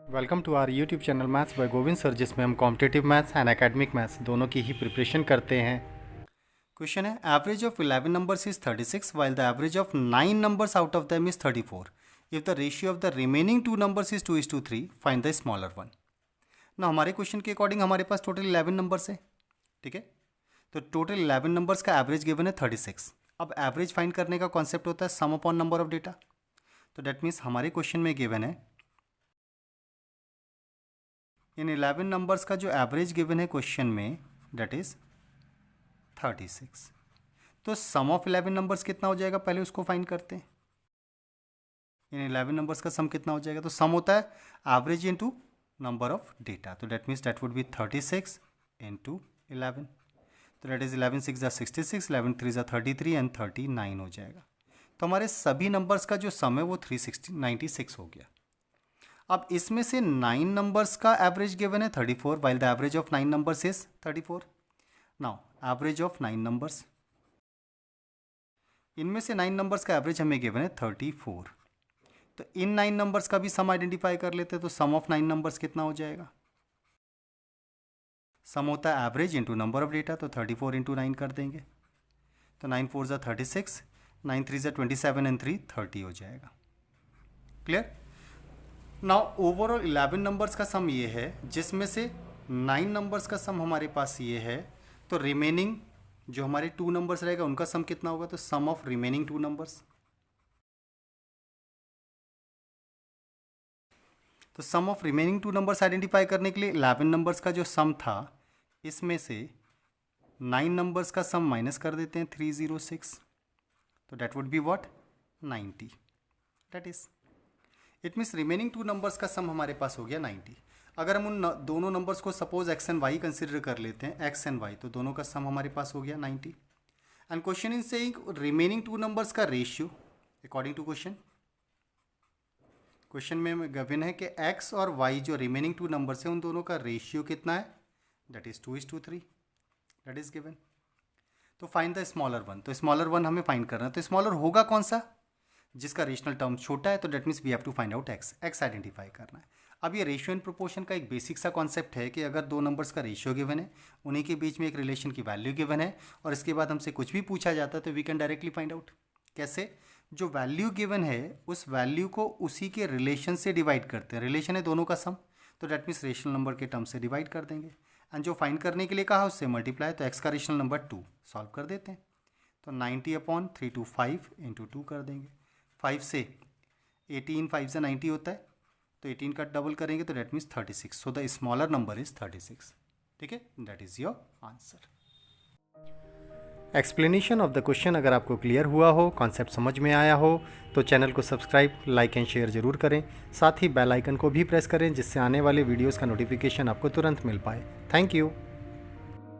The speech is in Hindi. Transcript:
Welcome to our YouTube channel maths by Govind sir, जिसमें हम competitive maths and academic maths दोनों की ही प्रिपरेशन करते हैं। क्वेश्चन है, average of 11 numbers is 36 while the average of 9 numbers out of them is 34। If the ratio of the remaining 2 numbers is 2:3, find the smaller one. ना हमारे क्वेश्चन के अकॉर्डिंग हमारे पास टोटल 11 नंबर्स है, ठीक है। तो टोटल 11 नंबर्स का एवरेज गिवन है 36। अब एवरेज फाइंड करने का कॉन्सेप्ट होता है सम अपॉन नंबर ऑफ डेटा। तो डेट मीन्स हमारे क्वेश्चन में गिवन है इन 11 नंबर्स का जो एवरेज गिवन है क्वेश्चन में डेट इज 36। तो सम ऑफ 11 नंबर्स कितना हो जाएगा, पहले उसको फाइंड करते हैं। इन 11 नंबर्स का सम कितना हो जाएगा, तो सम होता है average into number of data. तो that means that would be 36 into 11। तो डेट इज 11 6 66, 11 3 33 एंड 39 हो जाएगा। तो हमारे सभी नंबर्स का जो सम है वो 396 हो गया। अब इसमें से 9 नंबर्स का एवरेज गिवन है 34 while the average of 9 numbers is 34। Now average of 9 numbers, इनमें से 9 नंबर्स का एवरेज हमें गिवन है 34। तो इन 9 नंबर्स का भी सम आइडेंटिफाई कर लेते हैं। तो सम ऑफ 9 नंबर्स कितना हो जाएगा, सम होता है average into number of data. तो 34 इंटू 9 कर देंगे। तो 9 4 36, 9 3 27 एंड 3 30 हो जाएगा। क्लियर। नाउ ओवरऑल 11 नंबर्स का सम ये है, जिसमें से 9 नंबर्स का सम हमारे पास ये है। तो रिमेनिंग जो हमारे 2 नंबर्स रहेगा उनका सम कितना होगा, तो सम ऑफ रिमेनिंग 2 नंबर्स। तो सम ऑफ रिमेनिंग 2 नंबर्स आइडेंटिफाई करने के लिए 11 नंबर्स का जो सम था, इसमें से 9 नंबर्स का सम माइनस कर देते हैं 306। तो that would be what 90। That is it means remaining 2 numbers का सम हमारे पास हो गया 90। अगर हम उन दोनों नंबर्स को suppose x and y consider कर लेते हैं, एक्स एंड वाई, तो दोनों का सम हमारे पास हो गया 90। And question is saying remaining 2 numbers का रेशियो अकॉर्डिंग टू क्वेश्चन में गिवन है कि एक्स और वाई जो रिमेनिंग 2 नंबर्स हैं उन दोनों का रेशियो कितना है, that is 2:3। That is given. तो फाइंड द स्मॉलर वन। तो स्मॉलर वन हमें फाइंड करना है। तो स्मॉलर होगा कौन सा, जिसका रेशनल टर्म छोटा है। तो that means we have to find out x. X identify करना है। अब ये रेशियो एंड प्रोपोर्शन का एक बेसिक सा कॉन्सेप्ट है कि अगर 2 नंबर्स का रेशियो गिवन है, उन्हीं के बीच में एक रिलेशन की वैल्यू गिवन है, और इसके बाद हमसे कुछ भी पूछा जाता है तो we can directly find out. कैसे, जो वैल्यू गिवन है उस वैल्यू को उसी के रिलेशन से डिवाइड करते हैं। रिलेशन है दोनों का सम, तो डेट मीन्स रेशनल नंबर के टर्म से डिवाइड कर देंगे। एंड जो फाइंड करने के लिए कहा उससे मल्टीप्लाई। तो एक्स का रेशनल नंबर 2 सॉल्व कर देते हैं। तो 90/325 इंटू 2 कर देंगे। 5 से 18, 5 से 90 होता है, तो 18 का डबल करेंगे तो that means 36। So the smaller number is 36। ठीक है, that is your answer. Explanation of the question अगर आपको क्लियर हुआ हो, कॉन्सेप्ट समझ में आया हो, तो चैनल को सब्सक्राइब, लाइक एंड शेयर जरूर करें। साथ ही बेल आइकन को भी प्रेस करें, जिससे आने वाले वीडियोज़ का नोटिफिकेशन आपको तुरंत मिल पाए। Thank you.